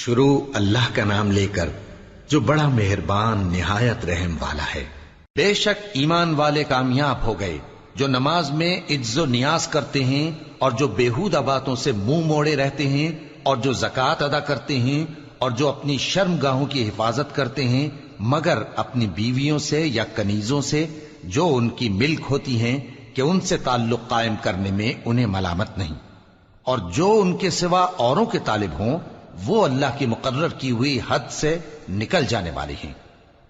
شروع اللہ کا نام لے کر جو بڑا مہربان نہایت رحم والا ہے۔ بے شک ایمان والے کامیاب ہو گئے جو نماز میں عجز و نیاز کرتے ہیں اور جو بیہودہ باتوں سے منہ موڑے رہتے ہیں اور جو زکوٰۃ ادا کرتے ہیں اور جو اپنی شرم گاہوں کی حفاظت کرتے ہیں مگر اپنی بیویوں سے یا کنیزوں سے جو ان کی ملک ہوتی ہیں کہ ان سے تعلق قائم کرنے میں انہیں ملامت نہیں، اور جو ان کے سوا اوروں کے طالب ہوں وہ اللہ کی مقرر کی ہوئی حد سے نکل جانے والے ہیں،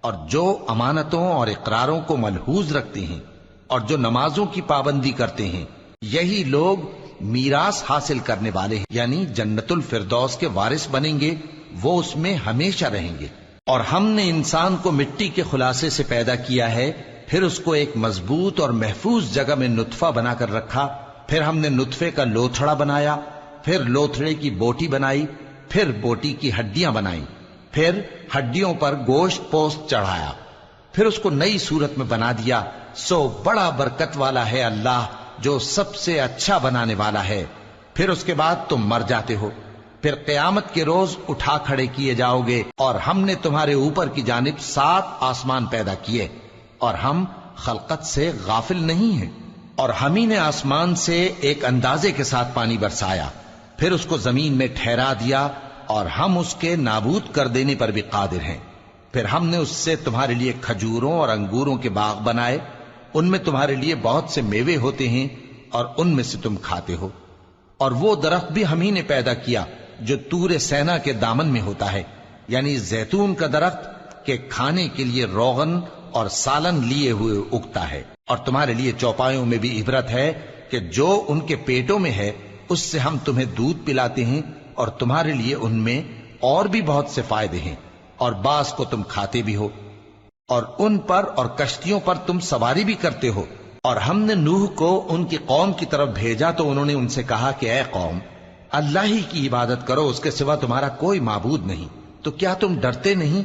اور جو امانتوں اور اقراروں کو ملحوظ رکھتے ہیں اور جو نمازوں کی پابندی کرتے ہیں یہی لوگ میراث حاصل کرنے والے ہیں، یعنی جنت الفردوس کے وارث بنیں گے، وہ اس میں ہمیشہ رہیں گے۔ اور ہم نے انسان کو مٹی کے خلاصے سے پیدا کیا ہے، پھر اس کو ایک مضبوط اور محفوظ جگہ میں نطفہ بنا کر رکھا، پھر ہم نے نطفے کا لوتھڑا بنایا، پھر لوتھڑے کی بوٹی بنائی، پھر بوٹی کی ہڈیاں بنائیں، پھر ہڈیوں پر گوشت پوست چڑھایا، پھر اس کو نئی صورت میں بنا دیا۔ سو بڑا برکت والا ہے اللہ جو سب سے اچھا بنانے والا ہے۔ پھر اس کے بعد تم مر جاتے ہو، پھر قیامت کے روز اٹھا کھڑے کیے جاؤ گے، اور ہم نے تمہارے اوپر کی جانب 7 آسمان پیدا کیے، اور ہم خلقت سے غافل نہیں ہیں۔ اور ہم ہی نے آسمان سے ایک اندازے کے ساتھ پانی برسایا، پھر اس کو زمین میں ٹھہرا دیا، اور ہم اس کے نابود کر دینے پر بھی قادر ہیں۔ پھر ہم نے اس سے تمہارے لیے کھجوروں اور انگوروں کے باغ بنائے، ان میں تمہارے لیے بہت سے میوے ہوتے ہیں اور ان میں سے تم کھاتے ہو۔ اور وہ درخت بھی ہم ہی نے پیدا کیا جو طور سینا کے دامن میں ہوتا ہے، یعنی زیتون کا درخت کہ کھانے کے لیے روغن اور سالن لیے ہوئے اگتا ہے۔ اور تمہارے لیے چوپایوں میں بھی عبرت ہے کہ جو ان کے پیٹوں میں ہے اس سے ہم تمہیں دودھ پلاتے ہیں، اور تمہارے لیے ان میں اور بھی بہت سے فائدے ہیں، اور بعض کو تم کھاتے بھی ہو، اور ان پر اور کشتیوں پر تم سواری بھی کرتے ہو۔ اور ہم نے نوح کو ان کی قوم کی طرف بھیجا تو انہوں نے ان سے کہا کہ اے قوم، اللہ ہی کی عبادت کرو، اس کے سوا تمہارا کوئی معبود نہیں، تو کیا تم ڈرتے نہیں؟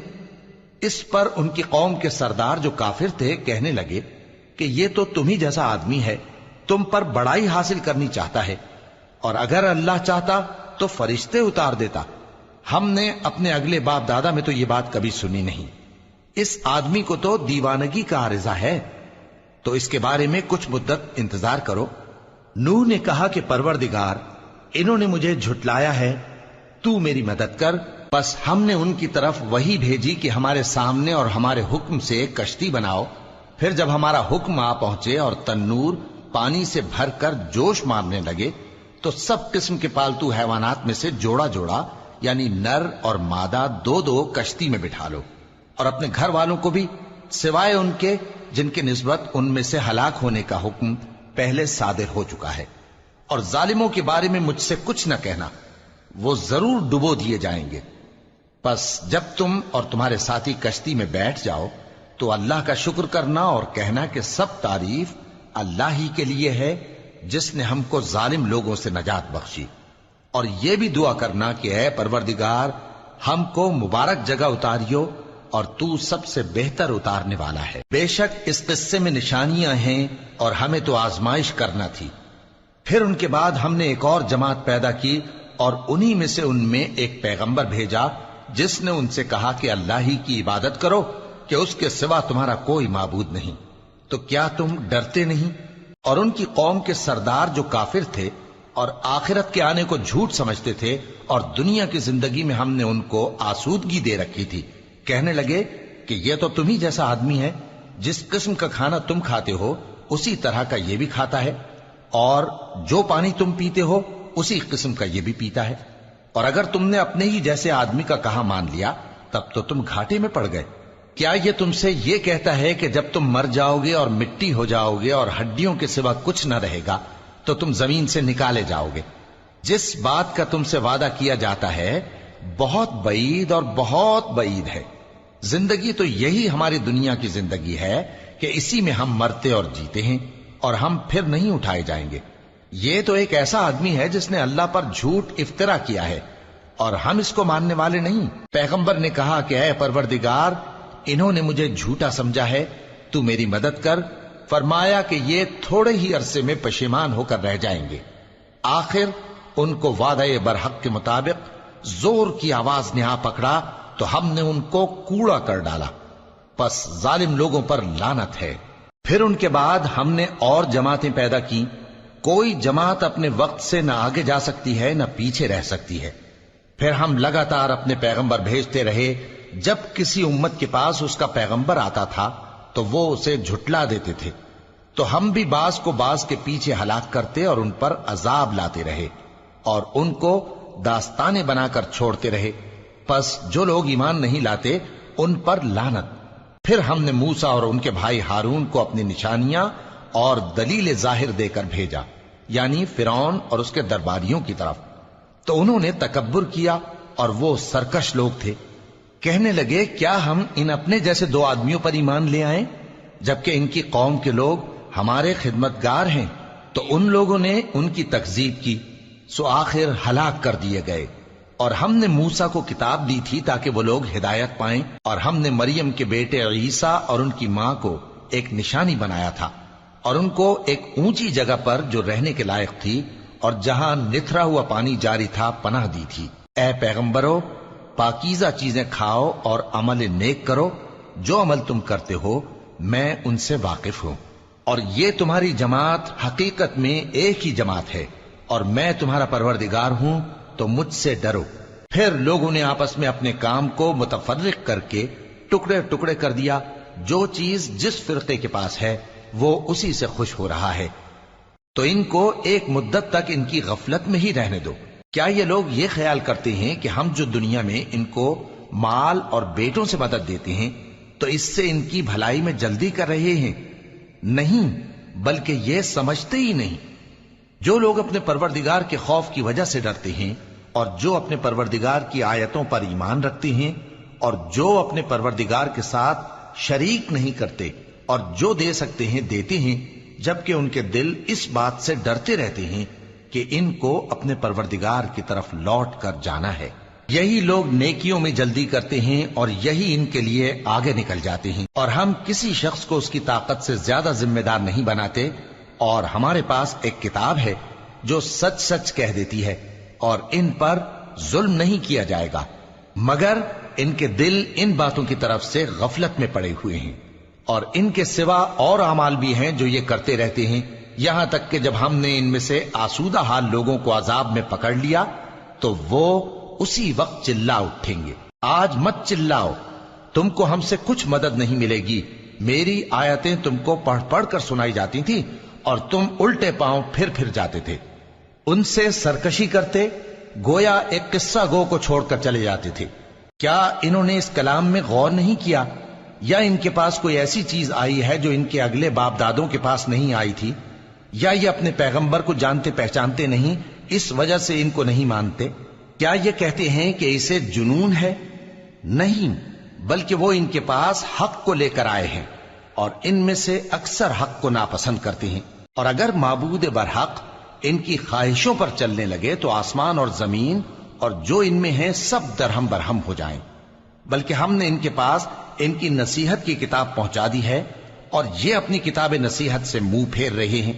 اس پر ان کی قوم کے سردار جو کافر تھے کہنے لگے کہ یہ تو تم ہی جیسا آدمی ہے، تم پر بڑائی حاصل کرنی چاہتا ہے، اور اگر اللہ چاہتا تو فرشتے اتار دیتا۔ ہم نے اپنے اگلے باپ دادا میں تو یہ بات کبھی سنی نہیں، اس آدمی کو تو دیوانگی کا عارضہ ہے، تو اس کے بارے میں کچھ مدت انتظار کرو۔ نوح نے کہا کہ پروردگار، انہوں نے مجھے جھٹلایا ہے، تو میری مدد کر۔ بس ہم نے ان کی طرف وحی بھیجی کہ ہمارے سامنے اور ہمارے حکم سے ایک کشتی بناؤ، پھر جب ہمارا حکم آ پہنچے اور تنور پانی سے بھر کر جوش مارنے لگے تو سب قسم کے پالتو حیوانات میں سے جوڑا جوڑا یعنی نر اور مادہ 2 کشتی میں بٹھا لو، اور اپنے گھر والوں کو بھی سوائے ان کے جن کے نسبت ان میں سے ہلاک ہونے کا حکم پہلے صادر ہو چکا ہے۔ اور ظالموں کے بارے میں مجھ سے کچھ نہ کہنا، وہ ضرور ڈبو دیے جائیں گے۔ بس جب تم اور تمہارے ساتھی کشتی میں بیٹھ جاؤ تو اللہ کا شکر کرنا اور کہنا کہ سب تعریف اللہ ہی کے لیے ہے جس نے ہم کو ظالم لوگوں سے نجات بخشی، اور یہ بھی دعا کرنا کہ اے پروردگار ہم کو مبارک جگہ اتاریو، اور تو سب سے بہتر اتارنے والا ہے۔ بے شک اس قصے میں نشانیاں ہیں اور ہمیں تو آزمائش کرنا تھی۔ پھر ان کے بعد ہم نے ایک اور جماعت پیدا کی، اور انہی میں سے ان میں ایک پیغمبر بھیجا جس نے ان سے کہا کہ اللہ ہی کی عبادت کرو کہ اس کے سوا تمہارا کوئی معبود نہیں، تو کیا تم ڈرتے نہیں؟ اور ان کی قوم کے سردار جو کافر تھے اور آخرت کے آنے کو جھوٹ سمجھتے تھے، اور دنیا کی زندگی میں ہم نے ان کو آسودگی دے رکھی تھی، کہنے لگے کہ یہ تو تم ہی جیسا آدمی ہے، جس قسم کا کھانا تم کھاتے ہو اسی طرح کا یہ بھی کھاتا ہے، اور جو پانی تم پیتے ہو اسی قسم کا یہ بھی پیتا ہے، اور اگر تم نے اپنے ہی جیسے آدمی کا کہا مان لیا تب تو تم گھاٹے میں پڑ گئے۔ کیا یہ تم سے یہ کہتا ہے کہ جب تم مر جاؤ گے اور مٹی ہو جاؤ گے اور ہڈیوں کے سوا کچھ نہ رہے گا تو تم زمین سے نکالے جاؤ گے؟ جس بات کا تم سے وعدہ کیا جاتا ہے بہت بعید اور بہت بعید ہے۔ زندگی تو یہی ہماری دنیا کی زندگی ہے کہ اسی میں ہم مرتے اور جیتے ہیں، اور ہم پھر نہیں اٹھائے جائیں گے۔ یہ تو ایک ایسا آدمی ہے جس نے اللہ پر جھوٹ افطرا کیا ہے، اور ہم اس کو ماننے والے نہیں۔ پیغمبر نے کہا کہ اے پروردگار، انہوں نے مجھے جھوٹا سمجھا ہے، تو میری مدد کر۔ فرمایا کہ یہ تھوڑے ہی عرصے میں پشیمان ہو کر رہ جائیں گے، آخر ان کو وعدہ برحق کے مطابق زور کی آواز نے آ پکڑا تو ہم نے ان کو کوڑا کر ڈالا، پس ظالم لوگوں پر لعنت ہے۔ پھر ان کے بعد ہم نے اور جماعتیں پیدا کی، کوئی جماعت اپنے وقت سے نہ آگے جا سکتی ہے نہ پیچھے رہ سکتی ہے۔ پھر ہم لگاتار اپنے پیغمبر بھیجتے رہے، جب کسی امت کے پاس اس کا پیغمبر آتا تھا تو وہ اسے جھٹلا دیتے تھے، تو ہم بھی بعض کو بعض کے پیچھے ہلاک کرتے اور ان پر عذاب لاتے رہے اور ان کو داستانیں بنا کر چھوڑتے رہے۔ پس جو لوگ ایمان نہیں لاتے ان پر لعنت۔ پھر ہم نے موسیٰ اور ان کے بھائی ہارون کو اپنی نشانیاں اور دلیل ظاہر دے کر بھیجا، یعنی فرعون اور اس کے درباریوں کی طرف، تو انہوں نے تکبر کیا اور وہ سرکش لوگ تھے۔ کہنے لگے کیا ہم ان اپنے جیسے دو آدمیوں پر ایمان لے آئیں جبکہ ان کی قوم کے لوگ ہمارے خدمتگار ہیں؟ تو ان لوگوں نے ان کی تکذیب کی، سو آخر ہلاک کر دیے گئے۔ اور ہم نے موسیٰ کو کتاب دی تھی تاکہ وہ لوگ ہدایت پائیں، اور ہم نے مریم کے بیٹے عیسیٰ اور ان کی ماں کو ایک نشانی بنایا تھا اور ان کو ایک اونچی جگہ پر جو رہنے کے لائق تھی اور جہاں نتھرا ہوا پانی جاری تھا پناہ دی تھی۔ اے پیغمبرو، پاکیزہ چیزیں کھاؤ اور عمل نیک کرو، جو عمل تم کرتے ہو میں ان سے واقف ہوں، اور یہ تمہاری جماعت حقیقت میں ایک ہی جماعت ہے، اور میں تمہارا پروردگار ہوں، تو مجھ سے ڈرو۔ پھر لوگوں نے آپس میں اپنے کام کو متفرق کر کے ٹکڑے ٹکڑے کر دیا، جو چیز جس فرقے کے پاس ہے وہ اسی سے خوش ہو رہا ہے، تو ان کو ایک مدت تک ان کی غفلت میں ہی رہنے دو۔ کیا یہ لوگ یہ خیال کرتے ہیں کہ ہم جو دنیا میں ان کو مال اور بیٹوں سے مدد دیتے ہیں تو اس سے ان کی بھلائی میں جلدی کر رہے ہیں؟ نہیں، بلکہ یہ سمجھتے ہی نہیں۔ جو لوگ اپنے پروردگار کے خوف کی وجہ سے ڈرتے ہیں اور جو اپنے پروردگار کی آیتوں پر ایمان رکھتے ہیں اور جو اپنے پروردگار کے ساتھ شریک نہیں کرتے اور جو دے سکتے ہیں دیتے ہیں، جبکہ ان کے دل اس بات سے ڈرتے رہتے ہیں کہ ان کو اپنے پروردگار کی طرف لوٹ کر جانا ہے، یہی لوگ نیکیوں میں جلدی کرتے ہیں اور یہی ان کے لیے آگے نکل جاتے ہیں۔ اور ہم کسی شخص کو اس کی طاقت سے زیادہ ذمہ دار نہیں بناتے، اور ہمارے پاس ایک کتاب ہے جو سچ سچ کہہ دیتی ہے، اور ان پر ظلم نہیں کیا جائے گا، مگر ان کے دل ان باتوں کی طرف سے غفلت میں پڑے ہوئے ہیں۔ اور ان کے سوا اور اعمال بھی ہیں جو یہ کرتے رہتے ہیں، یہاں تک کہ جب ہم نے ان میں سے آسودہ حال لوگوں کو عذاب میں پکڑ لیا تو وہ اسی وقت چلا اٹھیں گے۔ آج مت چلاؤ، تم کو ہم سے کچھ مدد نہیں ملے گی، میری آیتیں تم کو پڑھ پڑھ کر سنائی جاتی تھی اور تم الٹے پاؤں پھر جاتے تھے، ان سے سرکشی کرتے، گویا ایک قصہ گو کو چھوڑ کر چلے جاتے تھے۔ کیا انہوں نے اس کلام میں غور نہیں کیا، یا ان کے پاس کوئی ایسی چیز آئی ہے جو ان کے اگلے باپ دادوں کے پاس نہیں آئی تھی، یا یہ اپنے پیغمبر کو جانتے پہچانتے نہیں اس وجہ سے ان کو نہیں مانتے؟ کیا یہ کہتے ہیں کہ اسے جنون ہے؟ نہیں، بلکہ وہ ان کے پاس حق کو لے کر آئے ہیں، اور ان میں سے اکثر حق کو ناپسند کرتے ہیں۔ اور اگر معبود برحق ان کی خواہشوں پر چلنے لگے تو آسمان اور زمین اور جو ان میں ہیں سب درہم برہم ہو جائیں۔ بلکہ ہم نے ان کے پاس ان کی نصیحت کی کتاب پہنچا دی ہے، اور یہ اپنی کتاب نصیحت سے منہ پھیر رہے ہیں۔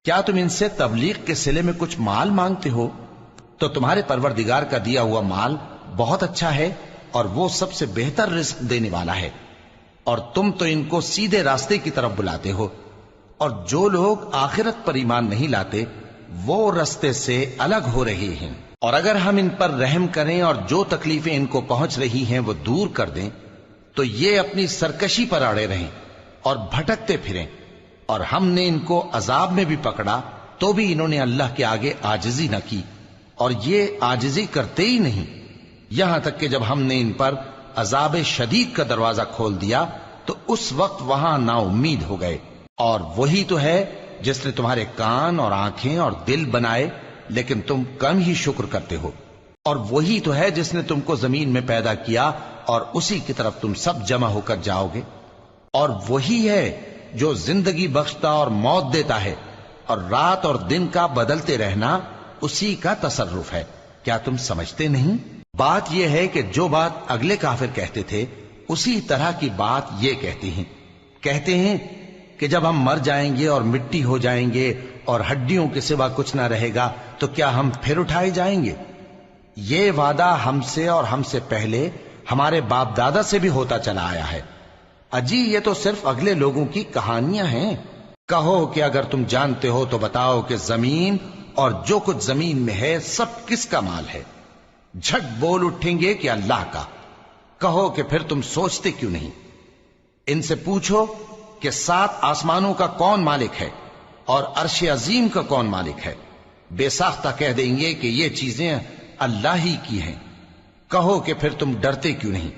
کیا تم ان سے تبلیغ کے صلے میں کچھ مال مانگتے ہو؟ تو تمہارے پروردگار کا دیا ہوا مال بہت اچھا ہے، اور وہ سب سے بہتر رزق دینے والا ہے، اور تم تو ان کو سیدھے راستے کی طرف بلاتے ہو۔ اور جو لوگ آخرت پر ایمان نہیں لاتے وہ راستے سے الگ ہو رہے ہیں۔ اور اگر ہم ان پر رحم کریں اور جو تکلیفیں ان کو پہنچ رہی ہیں وہ دور کر دیں تو یہ اپنی سرکشی پر اڑے رہیں اور بھٹکتے پھریں، اور ہم نے ان کو عذاب میں بھی پکڑا تو بھی انہوں نے اللہ کے آگے عاجزی نہ کی، اور یہ عاجزی کرتے ہی نہیں، یہاں تک کہ جب ہم نے ان پر عذاب شدید کا دروازہ کھول دیا تو اس وقت وہاں نا امید ہو گئے۔ اور وہی تو ہے جس نے تمہارے کان اور آنکھیں اور دل بنائے، لیکن تم کم ہی شکر کرتے ہو۔ اور وہی تو ہے جس نے تم کو زمین میں پیدا کیا اور اسی کی طرف تم سب جمع ہو کر جاؤ گے۔ اور وہی ہے جو زندگی بخشتا اور موت دیتا ہے، اور رات اور دن کا بدلتے رہنا اسی کا تصرف ہے۔ کیا تم سمجھتے نہیں؟ بات یہ ہے کہ جو بات اگلے کافر کہتے تھے اسی طرح کی بات یہ کہتے ہیں کہ جب ہم مر جائیں گے اور مٹی ہو جائیں گے اور ہڈیوں کے سوا کچھ نہ رہے گا تو کیا ہم پھر اٹھائے جائیں گے؟ یہ وعدہ ہم سے اور ہم سے پہلے ہمارے باپ دادا سے بھی ہوتا چلا آیا ہے۔ اجی یہ تو صرف اگلے لوگوں کی کہانیاں ہیں۔ کہو کہ اگر تم جانتے ہو تو بتاؤ کہ زمین اور جو کچھ زمین میں ہے سب کس کا مال ہے؟ جھٹ بول اٹھیں گے کہ اللہ کا۔ کہو کہ پھر تم سوچتے کیوں نہیں؟ ان سے پوچھو کہ 7 آسمانوں کا کون مالک ہے اور عرش عظیم کا کون مالک ہے؟ بے ساختہ کہہ دیں گے کہ یہ چیزیں اللہ ہی کی ہیں۔ کہو کہ پھر تم ڈرتے کیوں نہیں؟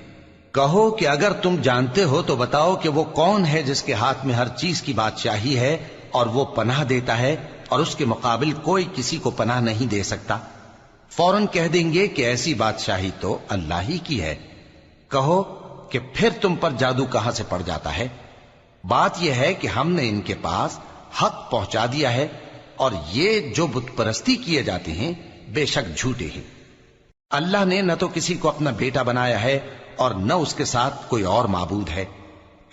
کہو کہ اگر تم جانتے ہو تو بتاؤ کہ وہ کون ہے جس کے ہاتھ میں ہر چیز کی بادشاہی ہے اور وہ پناہ دیتا ہے اور اس کے مقابل کوئی کسی کو پناہ نہیں دے سکتا؟ فوراً کہہ دیں گے کہ ایسی بادشاہی تو اللہ ہی کی ہے۔ کہو کہ پھر تم پر جادو کہاں سے پڑ جاتا ہے؟ بات یہ ہے کہ ہم نے ان کے پاس حق پہنچا دیا ہے اور یہ جو بت پرستی کیے جاتے ہیں بے شک جھوٹے ہیں۔ اللہ نے نہ تو کسی کو اپنا بیٹا بنایا ہے اور نہ اس کے ساتھ کوئی اور معبود ہے۔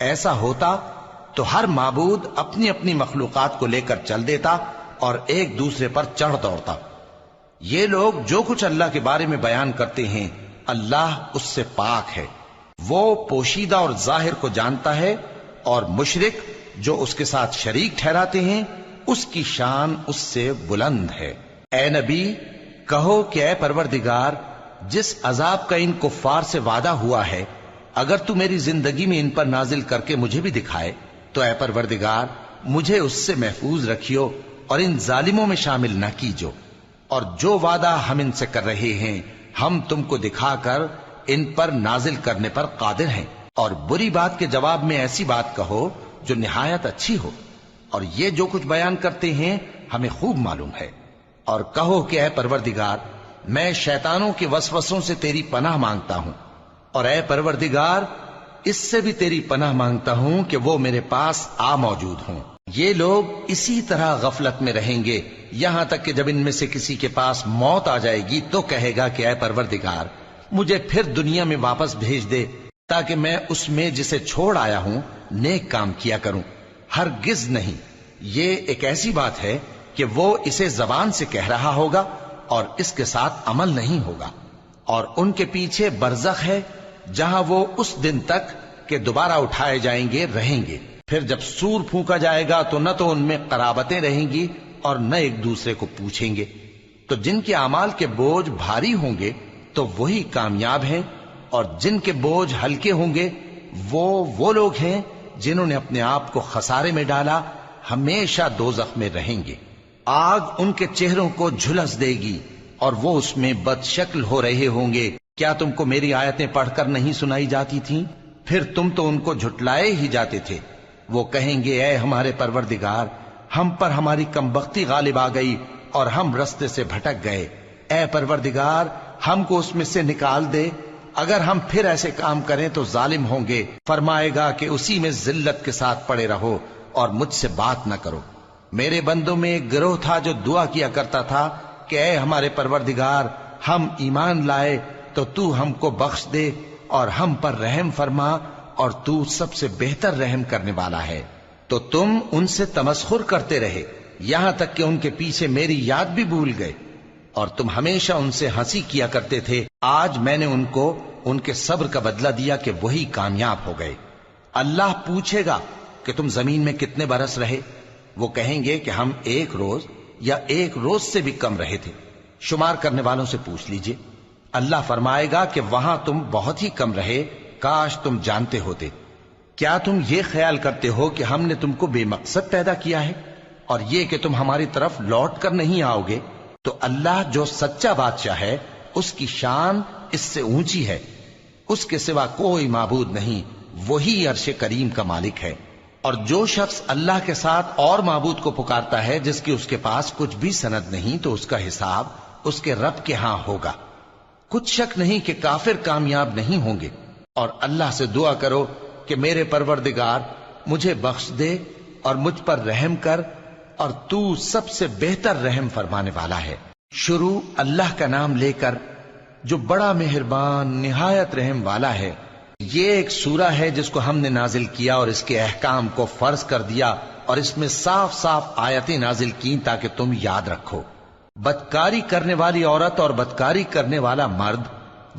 ایسا ہوتا تو ہر معبود اپنی اپنی مخلوقات کو لے کر چل دیتا اور ایک دوسرے پر چڑھ دوڑتا۔ یہ لوگ جو کچھ اللہ کے بارے میں بیان کرتے ہیں اللہ اس سے پاک ہے، وہ پوشیدہ اور ظاہر کو جانتا ہے، اور مشرک جو اس کے ساتھ شریک ٹھہراتے ہیں اس کی شان اس سے بلند ہے۔ اے نبی کہو کہ اے پروردگار، جس عذاب کا ان کفار سے وعدہ ہوا ہے اگر تو میری زندگی میں ان پر نازل کر کے مجھے بھی دکھائے تو اے پروردگار مجھے اس سے محفوظ رکھیو اور ان ظالموں میں شامل نہ کیجو، اور جو وعدہ ہم ان سے کر رہے ہیں ہم تم کو دکھا کر ان پر نازل کرنے پر قادر ہیں۔ اور بری بات کے جواب میں ایسی بات کہو جو نہایت اچھی ہو، اور یہ جو کچھ بیان کرتے ہیں ہمیں خوب معلوم ہے۔ اور کہو کہ اے پروردگار میں شیطانوں کے وسوسوں سے تیری پناہ مانگتا ہوں، اور اے پروردگار اس سے بھی تیری پناہ مانگتا ہوں کہ وہ میرے پاس آ موجود ہوں۔ یہ لوگ اسی طرح غفلت میں رہیں گے یہاں تک کہ جب ان میں سے کسی کے پاس موت آ جائے گی تو کہے گا کہ اے پروردگار مجھے پھر دنیا میں واپس بھیج دے تاکہ میں اس میں جسے چھوڑ آیا ہوں نیک کام کیا کروں۔ ہرگز نہیں، یہ ایک ایسی بات ہے کہ وہ اسے زبان سے کہہ رہا ہوگا اور اس کے ساتھ عمل نہیں ہوگا۔ اور ان کے پیچھے برزخ ہے جہاں وہ اس دن تک کہ دوبارہ اٹھائے جائیں گے رہیں گے۔ پھر جب سور پھونکا جائے گا تو نہ تو ان میں قرابتیں رہیں گی اور نہ ایک دوسرے کو پوچھیں گے۔ تو جن کے اعمال کے بوجھ بھاری ہوں گے تو وہی کامیاب ہیں، اور جن کے بوجھ ہلکے ہوں گے وہ لوگ ہیں جنہوں نے اپنے آپ کو خسارے میں ڈالا، ہمیشہ دوزخ میں رہیں گے۔ آگ ان کے چہروں کو جھلس دے گی اور وہ اس میں بد شکل ہو رہے ہوں گے۔ کیا تم کو میری آیتیں پڑھ کر نہیں سنائی جاتی تھیں؟ پھر تم تو ان کو جھٹلائے ہی جاتے تھے۔ وہ کہیں گے اے ہمارے پروردگار ہم پر ہماری کمبختی غالب آ گئی اور ہم رستے سے بھٹک گئے۔ اے پروردگار ہم کو اس میں سے نکال دے، اگر ہم پھر ایسے کام کریں تو ظالم ہوں گے۔ فرمائے گا کہ اسی میں ذلت کے ساتھ پڑے رہو اور مجھ سے بات نہ کرو۔ میرے بندوں میں ایک گروہ تھا جو دعا کیا کرتا تھا کہ اے ہمارے پروردگار ہم ایمان لائے تو تو ہم کو بخش دے اور ہم پر رحم فرما، اور تو سب سے بہتر رحم کرنے والا ہے۔ تو تم ان سے تمسخر کرتے رہے یہاں تک کہ ان کے پیچھے میری یاد بھی بھول گئے، اور تم ہمیشہ ان سے ہنسی کیا کرتے تھے۔ آج میں نے ان کو ان کے صبر کا بدلہ دیا کہ وہی کامیاب ہو گئے۔ اللہ پوچھے گا کہ تم زمین میں کتنے برس رہے؟ وہ کہیں گے کہ ہم 1 روز یا 1 روز سے بھی کم رہے تھے۔ شمار کرنے والوں سے پوچھ لیجئے۔ اللہ فرمائے گا کہ وہاں تم بہت ہی کم رہے، کاش تم جانتے ہوتے۔ کیا تم یہ خیال کرتے ہو کہ ہم نے تم کو بے مقصد پیدا کیا ہے اور یہ کہ تم ہماری طرف لوٹ کر نہیں آؤ گے؟ تو اللہ جو سچا بادشاہ ہے اس کی شان اس سے اونچی ہے، اس کے سوا کوئی معبود نہیں، وہی عرش کریم کا مالک ہے۔ اور جو شخص اللہ کے ساتھ اور معبود کو پکارتا ہے جس کی اس کے پاس کچھ بھی سند نہیں تو اس کا حساب اس کے رب کے ہاں ہوگا۔ کچھ شک نہیں کہ کافر کامیاب نہیں ہوں گے۔ اور اللہ سے دعا کرو کہ میرے پروردگار مجھے بخش دے اور مجھ پر رحم کر، اور تو سب سے بہتر رحم فرمانے والا ہے۔ شروع اللہ کا نام لے کر جو بڑا مہربان نہایت رحم والا ہے۔ یہ ایک سورہ ہے جس کو ہم نے نازل کیا اور اس کے احکام کو فرض کر دیا، اور اس میں صاف صاف آیتیں نازل کی تاکہ تم یاد رکھو۔ بدکاری کرنے والی عورت اور بدکاری کرنے والا مرد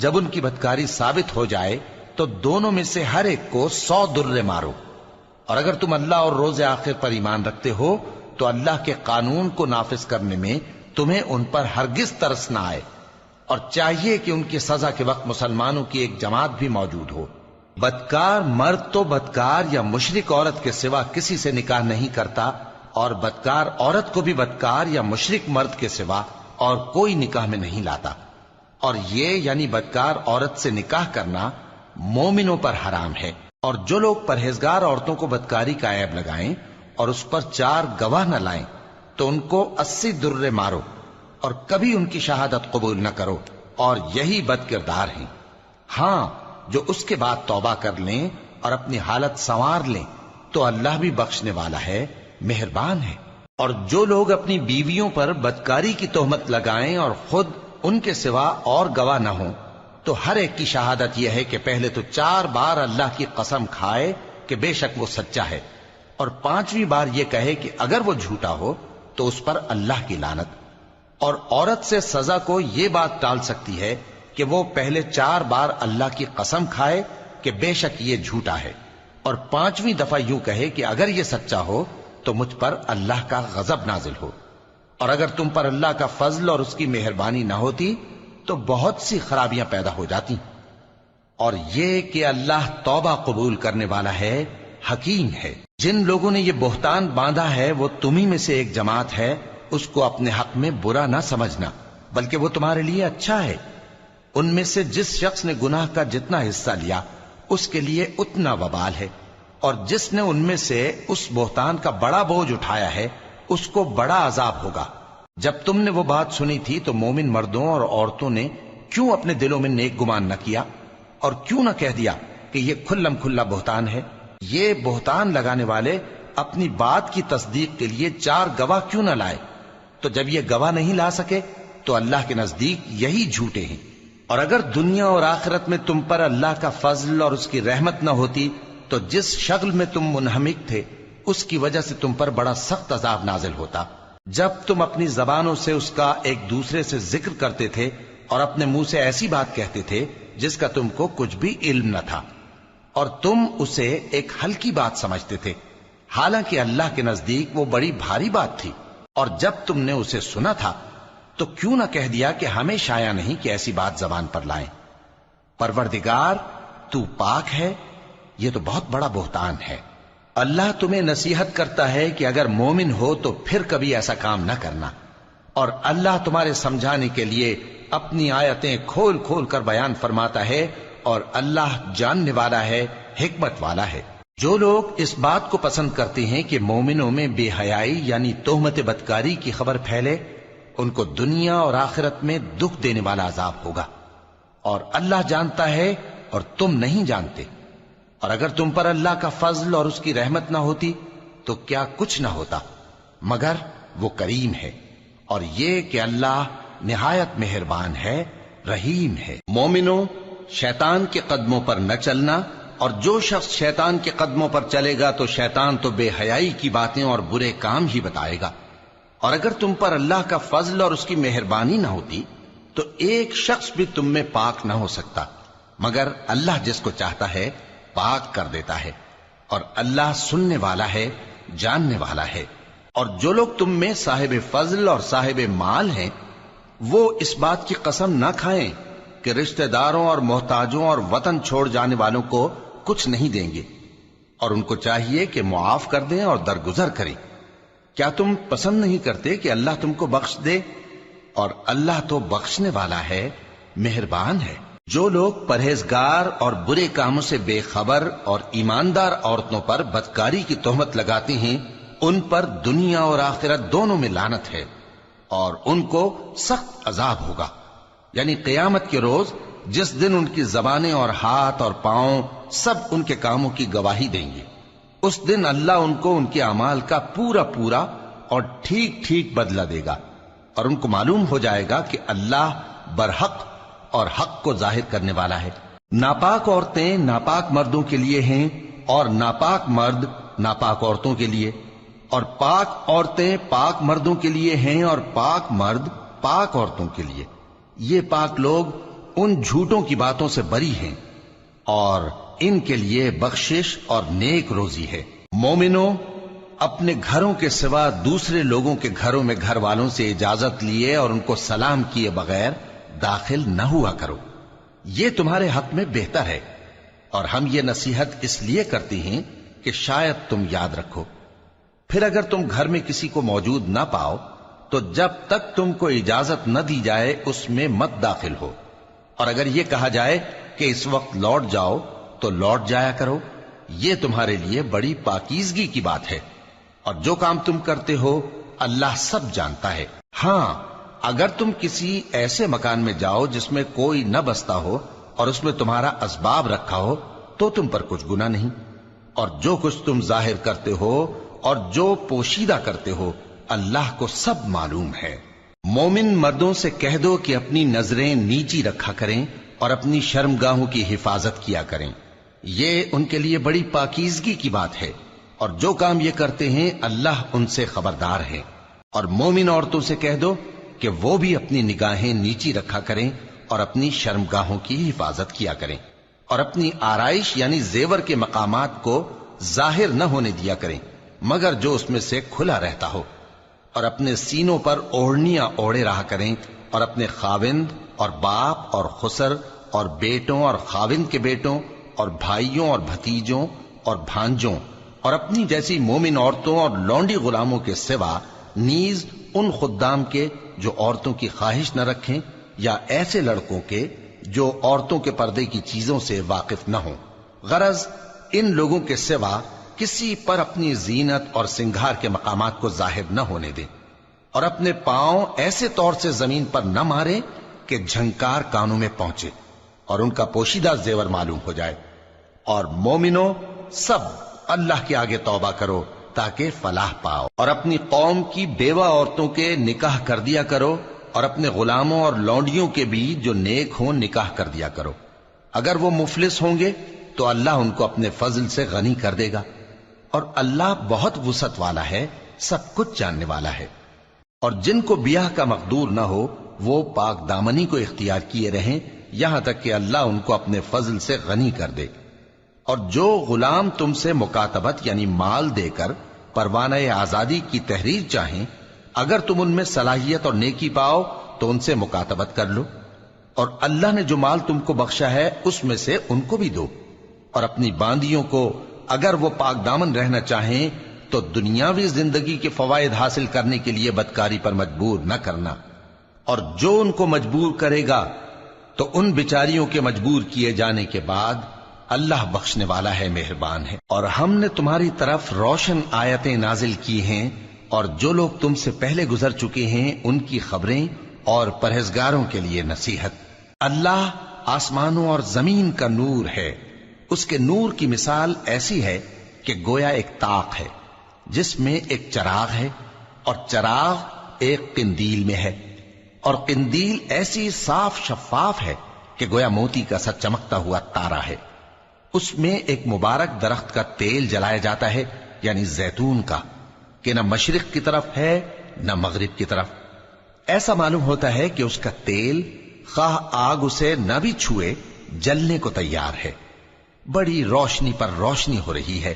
جب ان کی بدکاری ثابت ہو جائے تو دونوں میں سے ہر ایک کو 100 درے مارو. اور اگر تم اللہ اور روز آخر پر ایمان رکھتے ہو تو اللہ کے قانون کو نافذ کرنے میں تمہیں ان پر ہرگز ترس نہ آئے، اور چاہیے کہ ان کی سزا کے وقت مسلمانوں کی ایک جماعت بھی موجود ہو. بدکار مرد تو بدکار یا مشرک عورت کے سوا کسی سے نکاح نہیں کرتا، اور بدکار عورت کو بھی بدکار یا مشرک مرد کے سوا اور کوئی نکاح میں نہیں لاتا. اور یہ یعنی بدکار عورت سے نکاح کرنا مومنوں پر حرام ہے. اور جو لوگ پرہیزگار عورتوں کو بدکاری کا عیب لگائیں اور اس پر 4 گواہ نہ لائیں تو ان کو 80 درے مارو، اور کبھی ان کی شہادت قبول نہ کرو، اور یہی بد کردار ہیں. ہاں، جو اس کے بعد توبہ کر لیں اور اپنی حالت سنوار لیں تو اللہ بھی بخشنے والا ہے، مہربان ہے. اور جو لوگ اپنی بیویوں پر بدکاری کی تہمت لگائیں اور خود ان کے سوا اور گواہ نہ ہوں تو ہر ایک کی شہادت یہ ہے کہ پہلے تو 4 بار اللہ کی قسم کھائے کہ بے شک وہ سچا ہے، اور 5ویں بار یہ کہے کہ اگر وہ جھوٹا ہو تو اس پر اللہ کی لعنت. اور عورت سے سزا کو یہ بات ٹال سکتی ہے کہ وہ پہلے 4 بار اللہ کی قسم کھائے کہ بے شک یہ جھوٹا ہے، اور 5ویں دفعہ یوں کہے کہ اگر یہ سچا ہو تو مجھ پر اللہ کا غضب نازل ہو. اور اگر تم پر اللہ کا فضل اور اس کی مہربانی نہ ہوتی تو بہت سی خرابیاں پیدا ہو جاتی. اور یہ کہ اللہ توبہ قبول کرنے والا ہے، حکیم ہے. جن لوگوں نے یہ بہتان باندھا ہے وہ تمہیں میں سے ایک جماعت ہے، اس کو اپنے حق میں برا نہ سمجھنا، بلکہ وہ تمہارے لیے اچھا ہے. ان میں سے جس شخص نے گناہ کا جتنا حصہ لیا اس کے لیے اتنا وبال ہے، اور جس نے ان میں سے اس بہتان کا بڑا بوجھ اٹھایا ہے اس کو بڑا عذاب ہوگا. جب تم نے وہ بات سنی تھی تو مومن مردوں اور عورتوں نے کیوں اپنے دلوں میں نیک گمان نہ کیا، اور کیوں نہ کہہ دیا کہ یہ کھلم کھلا بہتان ہے؟ یہ بہتان لگانے والے اپنی بات کی تصدیق کے لیے 4 گواہ کیوں نہ لائے؟ تو جب یہ گواہ نہیں لا سکے تو اللہ کے نزدیک یہی جھوٹے ہیں. اور اگر دنیا اور آخرت میں تم پر اللہ کا فضل اور اس کی رحمت نہ ہوتی تو جس شغل میں تم منہمک تھے اس کی وجہ سے تم پر بڑا سخت عذاب نازل ہوتا. جب تم اپنی زبانوں سے اس کا ایک دوسرے سے ذکر کرتے تھے اور اپنے منہ سے ایسی بات کہتے تھے جس کا تم کو کچھ بھی علم نہ تھا، اور تم اسے ایک ہلکی بات سمجھتے تھے، حالانکہ اللہ کے نزدیک وہ بڑی بھاری بات تھی. اور جب تم نے اسے سنا تھا تو کیوں نہ کہہ دیا کہ ہمیں شایع نہیں کہ ایسی بات زبان پر لائیں. پروردگار تو پاک ہے، یہ تو بہت بڑا بہتان ہے. اللہ تمہیں نصیحت کرتا ہے کہ اگر مومن ہو تو پھر کبھی ایسا کام نہ کرنا، اور اللہ تمہارے سمجھانے کے لیے اپنی آیتیں کھول کھول کر بیان فرماتا ہے، اور اللہ جاننے والا ہے، حکمت والا ہے. جو لوگ اس بات کو پسند کرتے ہیں کہ مومنوں میں بے حیائی یعنی تہمت بدکاری کی خبر پھیلے، ان کو دنیا اور آخرت میں دکھ دینے والا عذاب ہوگا. اور اللہ جانتا ہے اور تم نہیں جانتے. اور اگر تم پر اللہ کا فضل اور اس کی رحمت نہ ہوتی تو کیا کچھ نہ ہوتا، مگر وہ کریم ہے. اور یہ کہ اللہ نہایت مہربان ہے، رحیم ہے. مومنوں، شیطان کے قدموں پر نہ چلنا، اور جو شخص شیطان کے قدموں پر چلے گا تو شیطان تو بے حیائی کی باتیں اور برے کام ہی بتائے گا. اور اگر تم پر اللہ کا فضل اور اس کی مہربانی نہ ہوتی تو ایک شخص بھی تم میں پاک نہ ہو سکتا، مگر اللہ جس کو چاہتا ہے پاک کر دیتا ہے. اور اللہ سننے والا ہے، جاننے والا ہے. اور جو لوگ تم میں صاحب فضل اور صاحب مال ہیں وہ اس بات کی قسم نہ کھائیں کہ رشتہ داروں اور محتاجوں اور وطن چھوڑ جانے والوں کو کچھ نہیں دیں گے، اور ان کو چاہیے کہ معاف کر دیں اور درگزر کریں. کیا تم پسند نہیں کرتے کہ اللہ تم کو بخش دے؟ اور اللہ تو بخشنے والا ہے، مہربان ہے. جو لوگ پرہیزگار اور برے کاموں سے بے خبر اور ایماندار عورتوں پر بدکاری کی تہمت لگاتے ہیں ان پر دنیا اور آخرت دونوں میں لعنت ہے، اور ان کو سخت عذاب ہوگا. یعنی قیامت کے روز جس دن ان کی زبانیں اور ہاتھ اور پاؤں سب ان کے کاموں کی گواہی دیں گے، اس دن اللہ ان کو ان کے اعمال کا پورا پورا اور ٹھیک ٹھیک بدلہ دے گا، اور ان کو معلوم ہو جائے گا کہ اللہ برحق اور حق کو ظاہر کرنے والا ہے. ناپاک عورتیں ناپاک مردوں کے لیے ہیں، اور ناپاک مرد ناپاک عورتوں کے لیے، اور پاک عورتیں پاک مردوں کے لیے ہیں، اور پاک مرد پاک عورتوں کے لیے، یہ پاک لوگ ان جھوٹوں کی باتوں سے بری ہیں اور ان کے لیے بخشش اور نیک روزی ہے۔ مومنوں، اپنے گھروں کے سوا دوسرے لوگوں کے گھروں میں گھر والوں سے اجازت لیے اور ان کو سلام کیے بغیر داخل نہ ہوا کرو، یہ تمہارے حق میں بہتر ہے، اور ہم یہ نصیحت اس لیے کرتے ہیں کہ شاید تم یاد رکھو۔ پھر اگر تم گھر میں کسی کو موجود نہ پاؤ تو جب تک تم کو اجازت نہ دی جائے اس میں مت داخل ہو، اور اگر یہ کہا جائے کہ اس وقت لوٹ جاؤ تو لوٹ جایا کرو، یہ تمہارے لیے بڑی پاکیزگی کی بات ہے، اور جو کام تم کرتے ہو اللہ سب جانتا ہے۔ ہاں، اگر تم کسی ایسے مکان میں جاؤ جس میں کوئی نہ بستا ہو اور اس میں تمہارا اسباب رکھا ہو تو تم پر کچھ گناہ نہیں، اور جو کچھ تم ظاہر کرتے ہو اور جو پوشیدہ کرتے ہو اللہ کو سب معلوم ہے۔ مومن مردوں سے کہہ دو کہ اپنی نظریں نیچی رکھا کریں اور اپنی شرمگاہوں کی حفاظت کیا کریں، یہ ان کے لیے بڑی پاکیزگی کی بات ہے، اور جو کام یہ کرتے ہیں اللہ ان سے خبردار ہے۔ اور مومن عورتوں سے کہہ دو کہ وہ بھی اپنی نگاہیں نیچی رکھا کریں اور اپنی شرمگاہوں کی حفاظت کیا کریں، اور اپنی آرائش یعنی زیور کے مقامات کو ظاہر نہ ہونے دیا کریں مگر جو اس میں سے کھلا رہتا ہو، اور اپنے سینوں پر اوڑھنیاں اوڑھے رہا کریں، اور اپنے خاوند اور باپ اور خسر اور بیٹوں اور خاوند کے بیٹوں اور بھائیوں اور بھتیجوں اور بھانجوں اور اپنی جیسی مومن عورتوں اور لونڈی غلاموں کے سوا نیز ان خدام کے جو عورتوں کی خواہش نہ رکھیں، یا ایسے لڑکوں کے جو عورتوں کے پردے کی چیزوں سے واقف نہ ہوں، غرض ان لوگوں کے سوا کسی پر اپنی زینت اور سنگھار کے مقامات کو ظاہر نہ ہونے دیں، اور اپنے پاؤں ایسے طور سے زمین پر نہ مارے کہ جھنکار کانوں میں پہنچے اور ان کا پوشیدہ زیور معلوم ہو جائے۔ اور مومنوں، سب اللہ کے آگے توبہ کرو تاکہ فلاح پاؤ، اور اپنی قوم کی بیوہ عورتوں کے نکاح کر دیا کرو، اور اپنے غلاموں اور لونڈیوں کے بھی جو نیک ہوں نکاح کر دیا کرو۔ اگر وہ مفلس ہوں گے تو اللہ ان کو اپنے فضل سے غنی کر دے گا، اور اللہ بہت وسعت والا ہے، سب کچھ جاننے والا ہے۔ اور جن کو بیاہ کا مقدور نہ ہو وہ پاک دامنی کو اختیار کیے رہیں یہاں تک کہ اللہ ان کو اپنے فضل سے غنی کر دے۔ اور جو غلام تم سے مکاتبت یعنی مال دے کر پروانہ آزادی کی تحریر چاہیں، اگر تم ان میں صلاحیت اور نیکی پاؤ تو ان سے مکاتبت کر لو، اور اللہ نے جو مال تم کو بخشا ہے اس میں سے ان کو بھی دو۔ اور اپنی باندیوں کو اگر وہ پاک دامن رہنا چاہیں تو دنیاوی زندگی کے فوائد حاصل کرنے کے لیے بدکاری پر مجبور نہ کرنا، اور جو ان کو مجبور کرے گا تو ان بیچاریوں کے مجبور کیے جانے کے بعد اللہ بخشنے والا ہے، مہربان ہے۔ اور ہم نے تمہاری طرف روشن آیتیں نازل کی ہیں، اور جو لوگ تم سے پہلے گزر چکے ہیں ان کی خبریں اور پرہیزگاروں کے لیے نصیحت۔ اللہ آسمانوں اور زمین کا نور ہے، اس کے نور کی مثال ایسی ہے کہ گویا ایک طاق ہے جس میں ایک چراغ ہے، اور چراغ ایک قندیل میں ہے، اور قندیل ایسی صاف شفاف ہے کہ گویا موتی کا سا چمکتا ہوا تارا ہے۔ اس میں ایک مبارک درخت کا تیل جلایا جاتا ہے یعنی زیتون کا، کہ نہ مشرق کی طرف ہے نہ مغرب کی طرف۔ ایسا معلوم ہوتا ہے کہ اس کا تیل خواہ آگ اسے نہ بھی چھوئے جلنے کو تیار ہے، بڑی روشنی پر روشنی ہو رہی ہے۔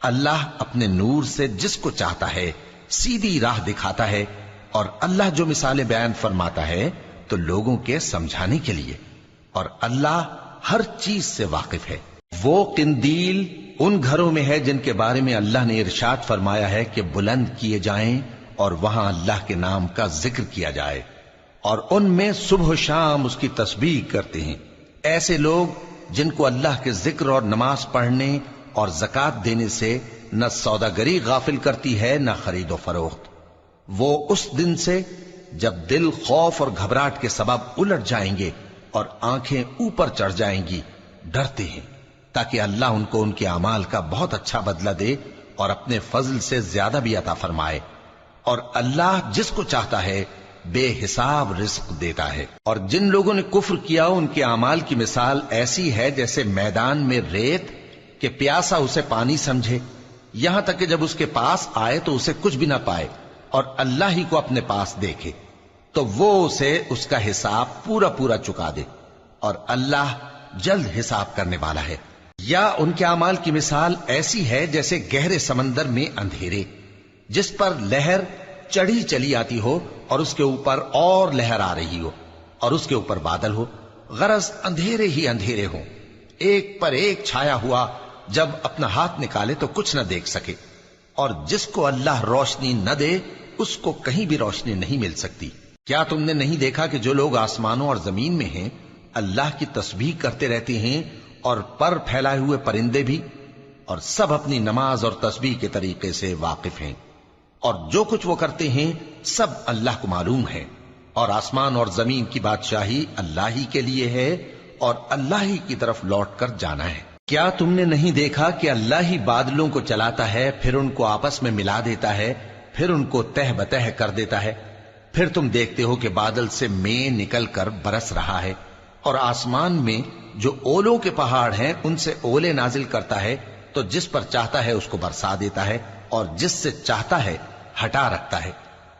اللہ اپنے نور سے جس کو چاہتا ہے سیدھی راہ دکھاتا ہے، اور اللہ جو مثالیں بیان فرماتا ہے تو لوگوں کے سمجھانے کے لیے، اور اللہ ہر چیز سے واقف ہے۔ وہ قندیل ان گھروں میں ہے جن کے بارے میں اللہ نے ارشاد فرمایا ہے کہ بلند کیے جائیں اور وہاں اللہ کے نام کا ذکر کیا جائے، اور ان میں صبح و شام اس کی تسبیح کرتے ہیں۔ ایسے لوگ جن کو اللہ کے ذکر اور نماز پڑھنے اور زکوٰۃ دینے سے نہ سوداگری غافل کرتی ہے نہ خرید و فروخت، وہ اس دن سے جب دل خوف اور گھبراہٹ کے سبب الٹ جائیں گے اور آنکھیں اوپر چڑھ جائیں گی ڈرتے ہیں، تاکہ اللہ ان کو ان کے اعمال کا بہت اچھا بدلہ دے اور اپنے فضل سے زیادہ بھی عطا فرمائے۔ اور اللہ جس کو چاہتا ہے بے حساب رزق دیتا ہے۔ اور جن لوگوں نے کفر کیا ان کے اعمال کی مثال ایسی ہے جیسے میدان میں ریت کہ پیاسا اسے پانی سمجھے، یہاں تک کہ جب اس کے پاس آئے تو اسے کچھ بھی نہ پائے اور اللہ ہی کو اپنے پاس دیکھے۔ تو وہ اسے اس کا حساب پورا پورا چکا دے، اور اللہ جلد حساب کرنے والا ہے۔ یا ان کے اعمال کی مثال ایسی ہے جیسے گہرے سمندر میں اندھیرے، جس پر لہر چڑھی چلی آتی ہو اور اس کے اوپر اور لہر آ رہی ہو، اور اس کے اوپر بادل ہو، غرض اندھیرے ہی اندھیرے ہوں، ایک پر ایک چھایا ہوا، جب اپنا ہاتھ نکالے تو کچھ نہ دیکھ سکے، اور جس کو اللہ روشنی نہ دے اس کو کہیں بھی روشنی نہیں مل سکتی۔ کیا تم نے نہیں دیکھا کہ جو لوگ آسمانوں اور زمین میں ہیں اللہ کی تسبیح کرتے رہتے ہیں، اور پر پھیلائے ہوئے پرندے بھی، اور سب اپنی نماز اور تسبیح کے طریقے سے واقف ہیں، اور جو کچھ وہ کرتے ہیں سب اللہ کو معلوم ہے، اور آسمان اور زمین کی بادشاہی اللہ ہی کے لیے ہے، اور اللہ ہی کی طرف لوٹ کر جانا ہے۔ کیا تم نے نہیں دیکھا کہ اللہ ہی بادلوں کو چلاتا ہے، پھر ان کو آپس میں ملا دیتا ہے، پھر ان کو تہ بتہ کر دیتا ہے، پھر تم دیکھتے ہو کہ بادل سے مے نکل کر برس رہا ہے، اور آسمان میں جو اولوں کے پہاڑ ہیں ان سے اولے نازل کرتا ہے، تو جس پر چاہتا ہے اس کو برسا دیتا ہے، اور جس سے چاہتا ہے ہٹا رکھتا ہے،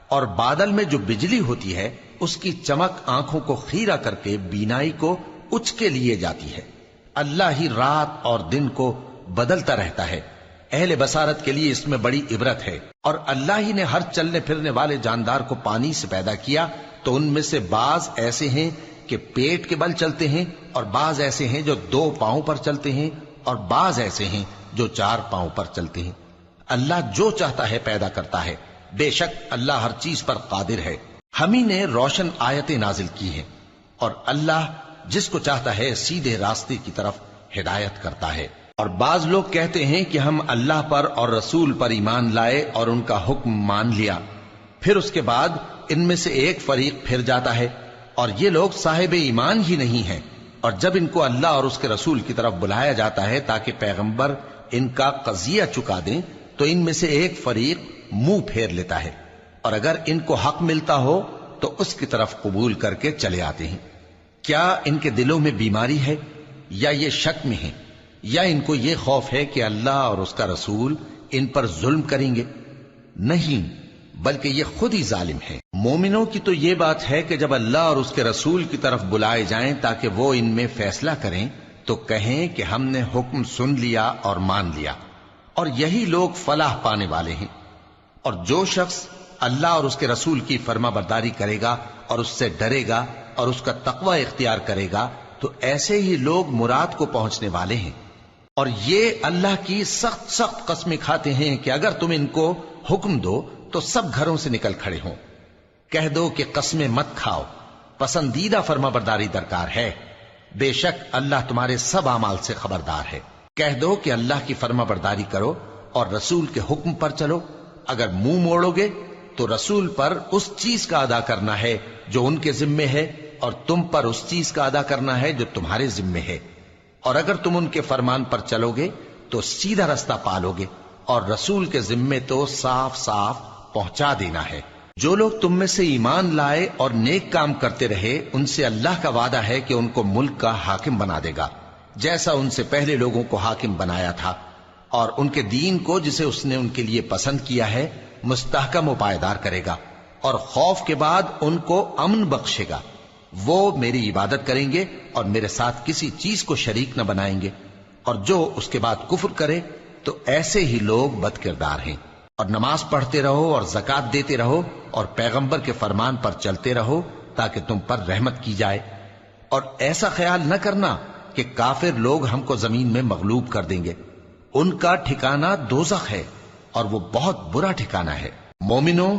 اور بادل میں جو بجلی ہوتی ہے اس کی چمک آنکھوں کو خیرہ کر کے بینائی کو اچکے لیے جاتی ہے۔ اللہ ہی رات اور دن کو بدلتا رہتا ہے، اہل بصارت کے لیے اس میں بڑی عبرت ہے۔ اور اللہ ہی نے ہر چلنے پھرنے والے جاندار کو پانی سے پیدا کیا، تو ان میں سے بعض ایسے ہیں کہ پیٹ کے بل چلتے ہیں، اور بعض ایسے ہیں جو 2 پاؤں پر چلتے ہیں، اور بعض ایسے ہیں جو 4 پاؤں پر چلتے ہیں۔ اللہ جو چاہتا ہے پیدا کرتا ہے، بے شک اللہ ہر چیز پر قادر ہے۔ ہم ہی نے روشن آیتیں نازل کی ہیں، اور اللہ جس کو چاہتا ہے سیدھے راستے کی طرف ہدایت کرتا ہے۔ اور بعض لوگ کہتے ہیں کہ ہم اللہ پر اور رسول پر ایمان لائے اور ان کا حکم مان لیا، پھر اس کے بعد ان میں سے ایک فریق پھر جاتا ہے، اور یہ لوگ صاحب ایمان ہی نہیں ہیں، اور جب ان کو اللہ اور اس کے رسول کی طرف بلایا جاتا ہے تاکہ پیغمبر ان کا قضیہ چکا دیں، تو ان میں سے ایک فریق منہ پھیر لیتا ہے، اور اگر ان کو حق ملتا ہو تو اس کی طرف قبول کر کے چلے آتے ہیں۔ کیا ان کے دلوں میں بیماری ہے، یا یہ شک میں ہیں، یا ان کو یہ خوف ہے کہ اللہ اور اس کا رسول ان پر ظلم کریں گے؟ نہیں، بلکہ یہ خود ہی ظالم ہیں۔ مومنوں کی تو یہ بات ہے کہ جب اللہ اور اس کے رسول کی طرف بلائے جائیں تاکہ وہ ان میں فیصلہ کریں، تو کہیں کہ ہم نے حکم سن لیا اور مان لیا، اور یہی لوگ فلاح پانے والے ہیں۔ اور جو شخص اللہ اور اس کے رسول کی فرما برداری کرے گا اور اس سے ڈرے گا اور اس کا تقوی اختیار کرے گا، تو ایسے ہی لوگ مراد کو پہنچنے والے ہیں۔ اور یہ اللہ کی سخت سخت قسمیں کھاتے ہیں کہ اگر تم ان کو حکم دو تو سب گھروں سے نکل کھڑے ہوں۔ کہہ دو کہ قسمیں مت کھاؤ، پسندیدہ فرما برداری درکار ہے، بے شک اللہ تمہارے سب اعمال سے خبردار ہے۔ کہہ دو کہ اللہ کی فرما برداری کرو اور رسول کے حکم پر چلو، اگر منہ موڑو گے تو رسول پر اس چیز کا ادا کرنا ہے جو ان کے ذمے ہے، اور تم پر اس چیز کا ادا کرنا ہے جو تمہارے ذمے ہے، اور اگر تم ان کے فرمان پر چلو گے تو سیدھا رستہ پالو گے، اور رسول کے ذمے تو صاف صاف پہنچا دینا ہے۔ جو لوگ تم میں سے ایمان لائے اور نیک کام کرتے رہے، ان سے اللہ کا وعدہ ہے کہ ان کو ملک کا حاکم بنا دے گا، جیسا ان سے پہلے لوگوں کو حاکم بنایا تھا، اور ان کے دین کو جسے اس نے ان کے لیے پسند کیا ہے مستحکم و پائیدار کرے گا، اور خوف کے بعد ان کو امن بخشے گا۔ وہ میری عبادت کریں گے اور میرے ساتھ کسی چیز کو شریک نہ بنائیں گے، اور جو اس کے بعد کفر کرے تو ایسے ہی لوگ بد کردار ہیں۔ اور نماز پڑھتے رہو اور زکوٰۃ دیتے رہو اور پیغمبر کے فرمان پر چلتے رہو تاکہ تم پر رحمت کی جائے، اور ایسا خیال نہ کرنا کہ کافر لوگ ہم کو زمین میں مغلوب کر دیں گے، ان کا ٹھکانہ دوزخ ہے اور وہ بہت برا ٹھکانہ ہے۔ مومنوں،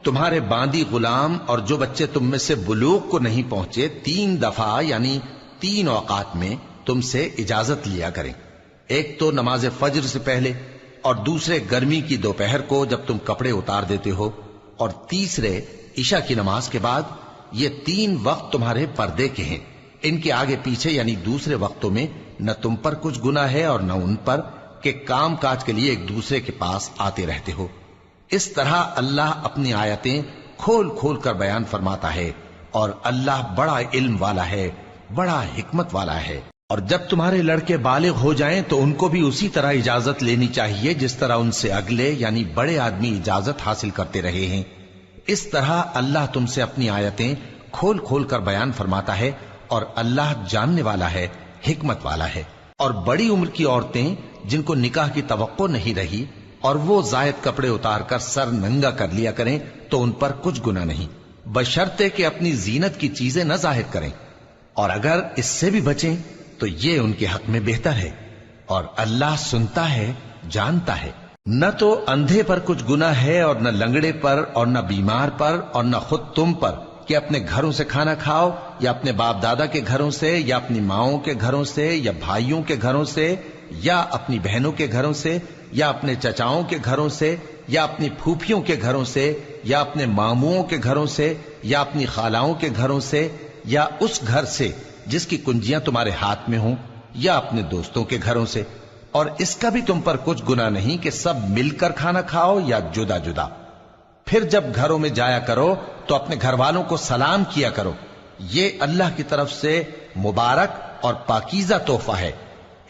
تمہارے باندی غلام اور جو بچے تم میں سے بلوغ کو نہیں پہنچے 3 دفعہ یعنی 3 اوقات میں تم سے اجازت لیا کریں، ایک تو نماز فجر سے پہلے، اور دوسرے گرمی کی دوپہر کو جب تم کپڑے اتار دیتے ہو، اور تیسرے عشاء کی نماز کے بعد۔ یہ 3 وقت تمہارے پردے کے ہیں، ان کے آگے پیچھے یعنی دوسرے وقتوں میں نہ تم پر کچھ گناہ ہے اور نہ ان پر، کہ کام کاج کے لیے ایک دوسرے کے پاس آتے رہتے ہو۔ اس طرح اللہ اپنی آیتیں کھول کھول کر بیان فرماتا ہے، اور اللہ بڑا علم والا ہے، بڑا حکمت والا ہے۔ اور جب تمہارے لڑکے بالغ ہو جائیں تو ان کو بھی اسی طرح اجازت لینی چاہیے جس طرح ان سے اگلے یعنی بڑے آدمی اجازت حاصل کرتے رہے ہیں۔ اس طرح اللہ تم سے اپنی آیتیں کھول کھول کر بیان فرماتا ہے، اور اللہ جاننے والا ہے، حکمت والا ہے۔ اور بڑی عمر کی عورتیں جن کو نکاح کی توقع نہیں رہی اور وہ زائد کپڑے اتار کر سر ننگا کر لیا کریں تو ان پر کچھ گناہ نہیں، بشرطے کہ اپنی زینت کی چیزیں نہ ظاہر کریں، اور اگر اس سے بھی بچیں تو یہ ان کے حق میں بہتر ہے، اور اللہ سنتا ہے، جانتا ہے۔ نہ تو اندھے پر کچھ گناہ ہے، اور نہ لنگڑے پر، اور نہ بیمار پر، اور نہ خود تم پر کہ اپنے گھروں سے کھانا کھاؤ، یا اپنے باپ دادا کے گھروں سے، یا اپنی ماؤں کے گھروں سے، یا بھائیوں کے گھروں سے، یا اپنی بہنوں کے گھروں سے، یا اپنے چچاؤں کے گھروں سے، یا اپنی پھوپھیوں کے گھروں سے، یا اپنے ماموؤں کے گھروں سے، یا اپنی خالاؤں کے گھروں سے، یا اس گھر سے جس کی کنجیاں تمہارے ہاتھ میں ہوں، یا اپنے دوستوں کے گھروں سے۔ اور اس کا بھی تم پر کچھ گناہ نہیں کہ سب مل کر کھانا کھاؤ یا جدا جدا۔ پھر جب گھروں میں جایا کرو تو اپنے گھر والوں کو سلام کیا کرو، یہ اللہ کی طرف سے مبارک اور پاکیزہ تحفہ ہے۔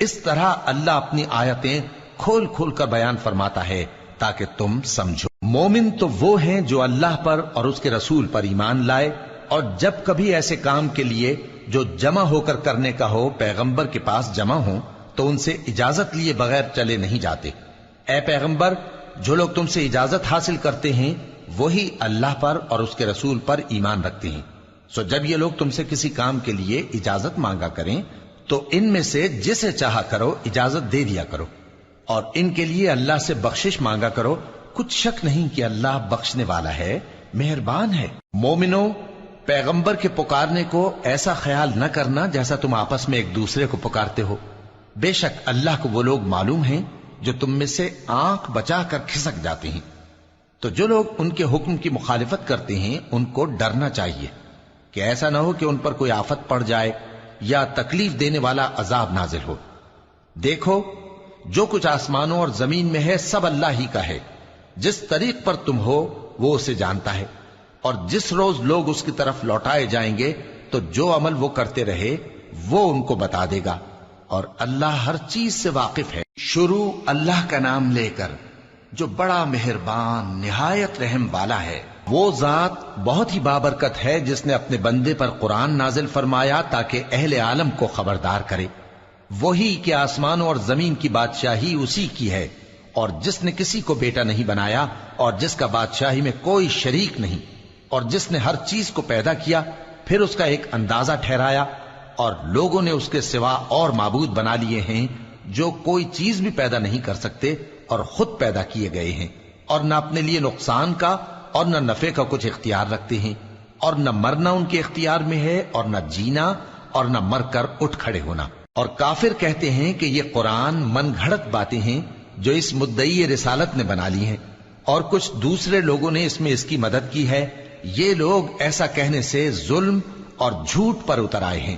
اس طرح اللہ اپنی آیتیں کھول کھول کر بیان فرماتا ہے تاکہ تم سمجھو۔ مومن تو وہ ہیں جو اللہ پر اور اس کے رسول پر ایمان لائے، اور جب کبھی ایسے کام کے لیے جو جمع ہو کر کرنے کا ہو پیغمبر کے پاس جمع ہوں تو ان سے اجازت لیے بغیر چلے نہیں جاتے۔ اے پیغمبر، جو لوگ تم سے اجازت حاصل کرتے ہیں وہی اللہ پر اور اس کے رسول پر ایمان رکھتے ہیں، سو جب یہ لوگ تم سے کسی کام کے لیے اجازت مانگا کریں تو ان میں سے جسے چاہا کرو اجازت دے دیا کرو، اور ان کے لیے اللہ سے بخشش مانگا کرو، کچھ شک نہیں کہ اللہ بخشنے والا ہے، مہربان ہے۔ مومنو، پیغمبر کے پکارنے کو ایسا خیال نہ کرنا جیسا تم آپس میں ایک دوسرے کو پکارتے ہو، بے شک اللہ کو وہ لوگ معلوم ہیں جو تم میں سے آنکھ بچا کر کھسک جاتے ہیں۔ تو جو لوگ ان کے حکم کی مخالفت کرتے ہیں ان کو ڈرنا چاہیے کہ ایسا نہ ہو کہ ان پر کوئی آفت پڑ جائے یا تکلیف دینے والا عذاب نازل ہو۔ دیکھو، جو کچھ آسمانوں اور زمین میں ہے سب اللہ ہی کا ہے، جس طریق پر تم ہو وہ اسے جانتا ہے، اور جس روز لوگ اس کی طرف لوٹائے جائیں گے تو جو عمل وہ کرتے رہے وہ ان کو بتا دے گا، اور اللہ ہر چیز سے واقف ہے۔ شروع اللہ کا نام لے کر جو بڑا مہربان نہایت رحم والا ہے۔ وہ ذات بہت ہی بابرکت ہے جس نے اپنے بندے پر قرآن نازل فرمایا تاکہ اہل عالم کو خبردار کرے۔ وہی کہ آسمانوں اور زمین کی بادشاہی اسی کی ہے، اور جس نے کسی کو بیٹا نہیں بنایا، اور جس کا بادشاہی میں کوئی شریک نہیں، اور جس نے ہر چیز کو پیدا کیا پھر اس کا ایک اندازہ ٹھہرایا، اور لوگوں نے اس کے سوا اور معبود بنا لیے ہیں جو کوئی چیز بھی پیدا نہیں کر سکتے اور خود پیدا کیے گئے ہیں، اور نہ اپنے لیے نقصان کا اور نہ نفع کا کچھ اختیار رکھتے ہیں، اور نہ مرنا ان کے اختیار میں ہے اور نہ جینا اور نہ مر کر اٹھ کھڑے ہونا۔ اور کافر کہتے ہیں کہ یہ قرآن من گھڑت باتیں ہیں جو اس مدعی رسالت نے بنا لی ہیں، اور کچھ دوسرے لوگوں نے اس میں اس کی مدد کی ہے۔ یہ لوگ ایسا کہنے سے ظلم اور جھوٹ پر اتر آئے ہیں،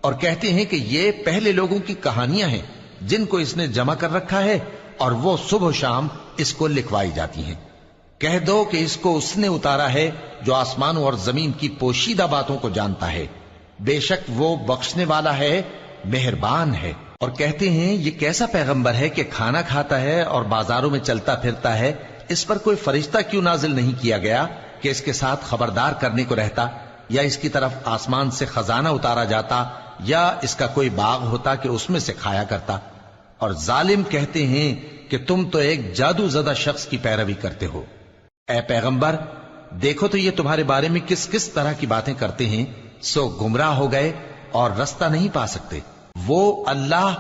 اور کہتے ہیں کہ یہ پہلے لوگوں کی کہانیاں ہیں جن کو اس نے جمع کر رکھا ہے، اور وہ صبح و شام اس کو لکھوائی جاتی ہیں۔ کہہ دو کہ اس کو اس نے اتارا ہے جو آسمانوں اور زمین کی پوشیدہ باتوں کو جانتا ہے، بے شک وہ بخشنے والا ہے، مہربان ہے۔ اور کہتے ہیں یہ کیسا پیغمبر ہے کہ کھانا کھاتا ہے اور بازاروں میں چلتا پھرتا ہے، اس پر کوئی فرشتہ کیوں نازل نہیں کیا گیا کہ اس کے ساتھ خبردار کرنے کو رہتا، یا اس کی طرف آسمان سے خزانہ اتارا جاتا، یا اس کا کوئی باغ ہوتا کہ اس میں سے کھایا کرتا۔ اور ظالم کہتے ہیں کہ تم تو ایک جادو زدہ شخص کی پیروی کرتے ہو۔ اے پیغمبر، دیکھو تو یہ تمہارے بارے میں کس کس طرح کی باتیں کرتے ہیں، سو گمراہ ہو گئے اور رستہ نہیں پا سکتے۔ وہ اللہ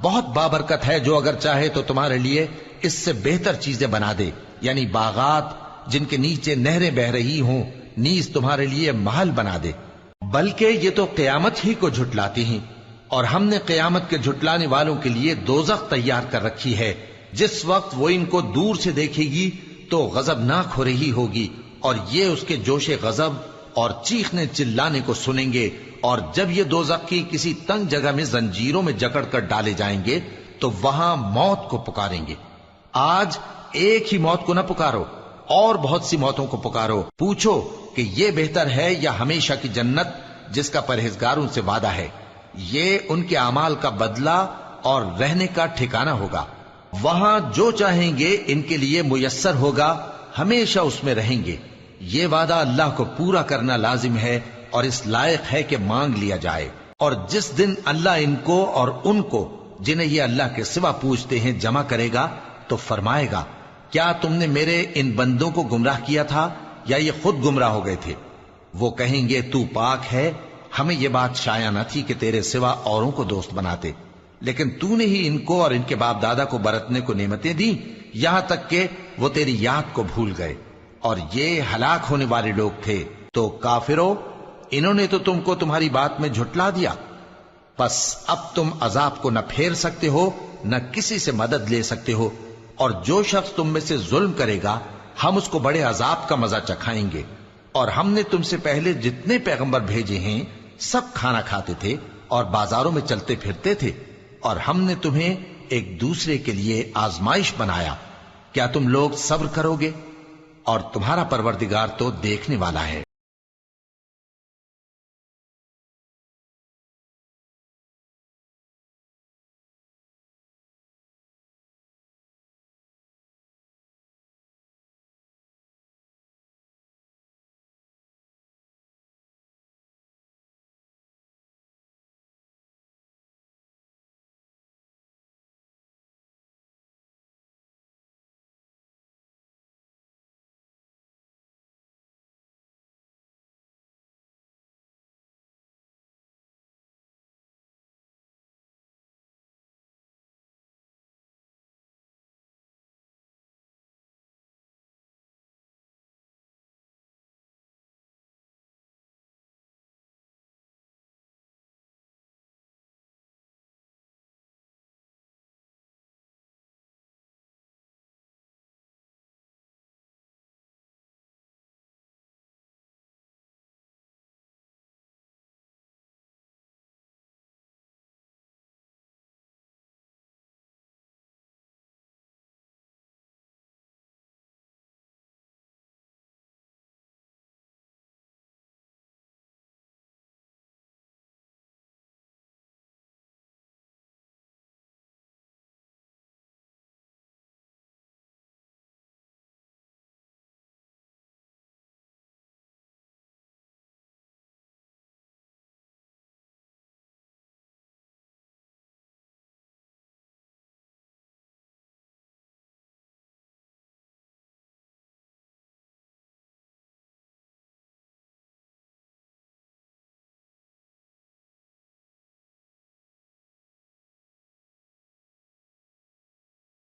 بہت بابرکت ہے جو اگر چاہے تو تمہارے لیے اس سے بہتر چیزیں بنا دے، یعنی باغات جن کے نیچے نہریں بہ رہی ہوں، نیز تمہارے لیے محل بنا دے۔ بلکہ یہ تو قیامت ہی کو جھٹلاتے ہیں، اور ہم نے قیامت کے جھٹلانے والوں کے لیے دوزخ تیار کر رکھی ہے، جس وقت وہ ان کو دور سے دیکھے گی تو غضبناک ہو رہی ہوگی، اور یہ اس کے جوش غضب اور چیخنے چلانے کو سنیں گے، اور جب یہ دوزخ کی کسی تنگ جگہ میں زنجیروں میں جکڑ کر ڈالے جائیں گے تو وہاں موت کو پکاریں گے۔ آج ایک ہی موت کو نہ پکارو، اور بہت سی موتوں کو پکارو، پوچھو کہ یہ بہتر ہے یا ہمیشہ کی جنت جس کا پرہیزگاروں سے وعدہ ہے، یہ ان کے اعمال کا بدلہ اور رہنے کا ٹھکانہ ہوگا، وہاں جو چاہیں گے ان کے لیے میسر ہوگا، ہمیشہ اس میں رہیں گے، یہ وعدہ اللہ کو پورا کرنا لازم ہے اور اس لائق ہے کہ مانگ لیا جائے۔ اور جس دن اللہ ان کو اور ان کو جنہیں یہ اللہ کے سوا پوجتے ہیں جمع کرے گا تو فرمائے گا، کیا تم نے میرے ان بندوں کو گمراہ کیا تھا یا یہ خود گمراہ ہو گئے تھے؟ وہ کہیں گے تو پاک ہے، ہمیں یہ بات شایع نہ تھی کہ تیرے سوا اوروں کو دوست بناتے، لیکن تو نے ہی ان کو اور ان کے باپ دادا کو برتنے کو نعمتیں دی، یہاں تک کہ وہ تیری یاد کو بھول گئے، اور یہ ہلاک ہونے والے لوگ تھے۔ تو کافرو، انہوں نے تو تم کو تمہاری بات میں جھٹلا دیا، پس اب تم عذاب کو نہ پھیر سکتے ہو نہ کسی سے مدد لے سکتے ہو، اور جو شخص تم میں سے ظلم کرے گا ہم اس کو بڑے عذاب کا مزہ چکھائیں گے۔ اور ہم نے تم سے پہلے جتنے پیغمبر بھیجے ہیں سب کھانا کھاتے تھے اور بازاروں میں چلتے پھرتے تھے، اور ہم نے تمہیں ایک دوسرے کے لیے آزمائش بنایا، کیا تم لوگ صبر کرو گے؟ اور تمہارا پروردگار تو دیکھنے والا ہے۔